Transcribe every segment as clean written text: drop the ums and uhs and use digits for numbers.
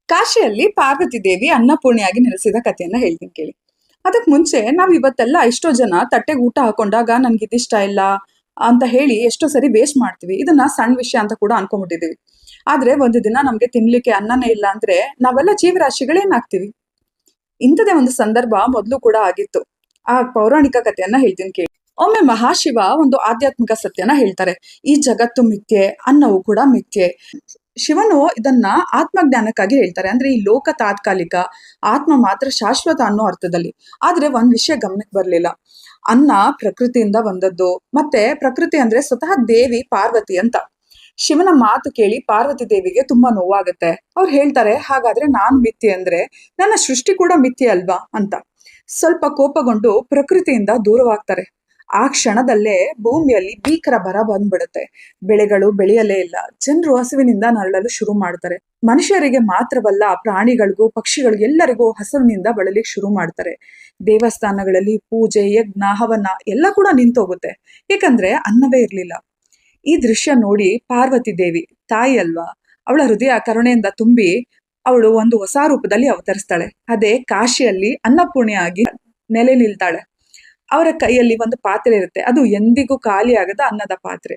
ಕಾಶಿಯಲ್ಲಿ ಪಾರ್ವತಿ ದೇವಿ ಅನ್ನಪೂರ್ಣಿಯಾಗಿ ನೆಲೆಸಿದ ಕಥೆಯನ್ನ ಹೇಳ್ತೀನಿ ಕೇಳಿ. ಅದಕ್ ಮುಂಚೆ ನಾವ್ ಇವತ್ತೆಲ್ಲ ಎಷ್ಟೋ ಜನ ತಟ್ಟೆಗೆ ಊಟ ಹಾಕೊಂಡಾಗ ನನ್ಗೆ ಇದಿಷ್ಟ ಇಲ್ಲ ಅಂತ ಹೇಳಿ ಎಷ್ಟೋ ಸರಿ ವೇಸ್ಟ್ ಮಾಡ್ತೀವಿ. ಇದನ್ನ ಸಣ್ಣ ವಿಷಯ ಅಂತ ಕೂಡ ಅನ್ಕೊಂಡ್ಬಿಟ್ಟಿದೀವಿ. ಆದ್ರೆ ಒಂದು ದಿನ ನಮ್ಗೆ ತಿನ್ಲಿಕ್ಕೆ ಅನ್ನನೇ ಇಲ್ಲ ಅಂದ್ರೆ ನಾವೆಲ್ಲ ಜೀವರಾಶಿಗಳೇನಾಗ್ತೀವಿ. ಇಂಥದೇ ಒಂದು ಸಂದರ್ಭ ಮೊದ್ಲು ಕೂಡ ಆಗಿತ್ತು. ಆ ಪೌರಾಣಿಕ ಕಥೆಯನ್ನ ಹೇಳ್ತೀನಿ ಕೇಳಿ. ಒಮ್ಮೆ ಮಹಾಶಿವ ಒಂದು ಆಧ್ಯಾತ್ಮಿಕ ಸತ್ಯನ ಹೇಳ್ತಾರೆ. ಈ ಜಗತ್ತು ಮಿಥ್ಯೆ, ಅನ್ನವು ಕೂಡ ಮಿಥ್ಯೆ. ಶಿವನು ಇದನ್ನ ಆತ್ಮಜ್ಞಾನಕ್ಕಾಗಿ ಹೇಳ್ತಾರೆ. ಅಂದ್ರೆ ಈ ಲೋಕ ತಾತ್ಕಾಲಿಕ, ಆತ್ಮ ಮಾತ್ರ ಶಾಶ್ವತ ಅನ್ನೋ ಅರ್ಥದಲ್ಲಿ. ಆದ್ರೆ ಒಂದ್ ವಿಷಯ ಗಮನಕ್ಕೆ ಬರ್ಲಿಲ್ಲ. ಅನ್ನ ಪ್ರಕೃತಿಯಿಂದ ಬಂದದ್ದು, ಮತ್ತೆ ಪ್ರಕೃತಿ ಅಂದ್ರೆ ಸ್ವತಃ ದೇವಿ ಪಾರ್ವತಿ ಅಂತ. ಶಿವನ ಮಾತು ಕೇಳಿ ಪಾರ್ವತಿ ದೇವಿಗೆ ತುಂಬಾ ನೋವಾಗತ್ತೆ. ಅವ್ರು ಹೇಳ್ತಾರೆ, ಹಾಗಾದ್ರೆ ನಾನ್ ಮಿಥ್ಯೆ ಅಂದ್ರೆ ನನ್ನ ಸೃಷ್ಟಿ ಕೂಡ ಮಿಥ್ಯೆ ಅಲ್ವಾ ಅಂತ. ಸ್ವಲ್ಪ ಕೋಪಗೊಂಡು ಪ್ರಕೃತಿಯಿಂದ ದೂರವಾಗ್ತಾರೆ. ಆ ಕ್ಷಣದಲ್ಲೇ ಭೂಮಿಯಲ್ಲಿ ಭೀಕರ ಬರ ಬಂದ್ಬಿಡುತ್ತೆ. ಬೆಳೆಗಳು ಬೆಳೆಯಲೇ ಇಲ್ಲ. ಜನರು ಹಸಿವಿನಿಂದ ನರಳಲು ಶುರು ಮಾಡ್ತಾರೆ. ಮನುಷ್ಯರಿಗೆ ಮಾತ್ರವಲ್ಲ, ಪ್ರಾಣಿಗಳಿಗೂ ಪಕ್ಷಿಗಳಿಗೂ ಎಲ್ಲರಿಗೂ ಹಸಿವಿನಿಂದ ಬಳಲಿಕ್ಕೆ ಶುರು ಮಾಡ್ತಾರೆ. ದೇವಸ್ಥಾನಗಳಲ್ಲಿ ಪೂಜೆ, ಯಜ್ಞ, ಹವನ ಎಲ್ಲ ಕೂಡ ನಿಂತೋಗುತ್ತೆ. ಏಕಂದ್ರೆ ಅನ್ನವೇ ಇರ್ಲಿಲ್ಲ. ಈ ದೃಶ್ಯ ನೋಡಿ ಪಾರ್ವತಿ ದೇವಿ ತಾಯಿ ಅಲ್ವಾ, ಅವಳ ಹೃದಯ ಕರುಣೆಯಿಂದ ತುಂಬಿ ಅವಳು ಒಂದು ಹೊಸ ರೂಪದಲ್ಲಿ ಅವತರಿಸ್ತಾಳೆ. ಅದೇ ಕಾಶಿಯಲ್ಲಿ ಅನ್ನಪೂರ್ಣೆಯಾಗಿ ನೆಲೆ ನಿಲ್ತಾಳೆ. ಅವರ ಕೈಯಲ್ಲಿ ಒಂದು ಪಾತ್ರೆ ಇರುತ್ತೆ. ಅದು ಎಂದಿಗೂ ಖಾಲಿ ಆಗದ ಅನ್ನದ ಪಾತ್ರೆ.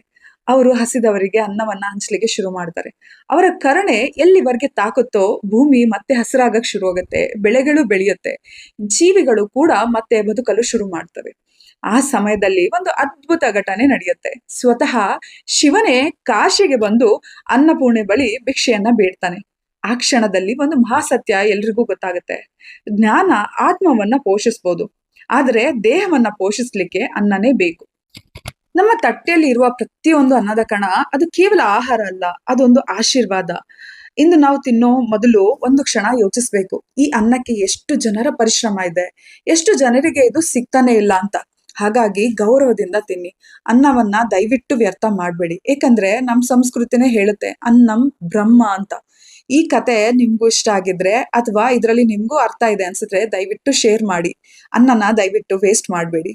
ಅವರು ಹಸಿದವರಿಗೆ ಅನ್ನವನ್ನ ಹಂಚ್ಲಿಕ್ಕೆ ಶುರು ಮಾಡ್ತಾರೆ. ಅವರ ಕರುಣೆ ಎಲ್ಲಿವರೆಗೆ ತಾಕುತ್ತೋ ಭೂಮಿ ಮತ್ತೆ ಹಸಿರಾಗಕ್ ಶುರು ಆಗುತ್ತೆ. ಬೆಳೆಗಳು ಬೆಳೆಯುತ್ತೆ. ಜೀವಿಗಳು ಕೂಡ ಮತ್ತೆ ಬದುಕಲು ಶುರು ಮಾಡ್ತವೆ. ಆ ಸಮಯದಲ್ಲಿ ಒಂದು ಅದ್ಭುತ ಘಟನೆ ನಡೆಯುತ್ತೆ. ಸ್ವತಃ ಶಿವನೇ ಕಾಶಿಗೆ ಬಂದು ಅನ್ನಪೂರ್ಣೆ ಬಳಿ ಭಿಕ್ಷೆಯನ್ನ ಬೇಡ್ತಾನೆ. ಆ ಕ್ಷಣದಲ್ಲಿ ಒಂದು ಮಹಾಸತ್ಯ ಎಲ್ರಿಗೂ ಗೊತ್ತಾಗುತ್ತೆ. ಜ್ಞಾನ ಆತ್ಮವನ್ನ ಪೋಷಿಸ್ಬೋದು, ಆದ್ರೆ ದೇಹವನ್ನ ಪೋಷಿಸ್ಲಿಕ್ಕೆ ಅನ್ನನೇ ಬೇಕು. ನಮ್ಮ ತಟ್ಟೆಯಲ್ಲಿ ಇರುವ ಪ್ರತಿಯೊಂದು ಅನ್ನದ ಕಣ ಅದು ಕೇವಲ ಆಹಾರ ಅಲ್ಲ, ಅದೊಂದು ಆಶೀರ್ವಾದ. ಇಂದು ನಾವು ತಿನ್ನೋ ಮೊದಲು ಒಂದು ಕ್ಷಣ ಯೋಚಿಸ್ಬೇಕು, ಈ ಅನ್ನಕ್ಕೆ ಎಷ್ಟು ಜನರ ಪರಿಶ್ರಮ ಇದೆ, ಎಷ್ಟು ಜನರಿಗೆ ಇದು ಸಿಗ್ತಾನೆ ಇಲ್ಲ ಅಂತ. ಹಾಗಾಗಿ ಗೌರವದಿಂದ ತಿನ್ನಿ. ಅನ್ನವನ್ನ ದಯವಿಟ್ಟು ವ್ಯರ್ಥ ಮಾಡ್ಬೇಡಿ. ಏಕಂದ್ರೆ ನಮ್ ಸಂಸ್ಕೃತಿನೇ ಹೇಳುತ್ತೆ ಅನ್ನಂ ಬ್ರಹ್ಮ ಅಂತ. ಈ ಕತೆ ನಿಮ್ಗೂ ಇಷ್ಟ ಆಗಿದ್ರೆ ಅಥವಾ ಇದರಲ್ಲಿ ನಿಮ್ಗೂ ಅರ್ಥ ಇದೆ ಅನ್ಸಿದ್ರೆ ದಯವಿಟ್ಟು ಶೇರ್ ಮಾಡಿ. ಅನ್ನನ ದಯವಿಟ್ಟು ವೇಸ್ಟ್ ಮಾಡಬೇಡಿ.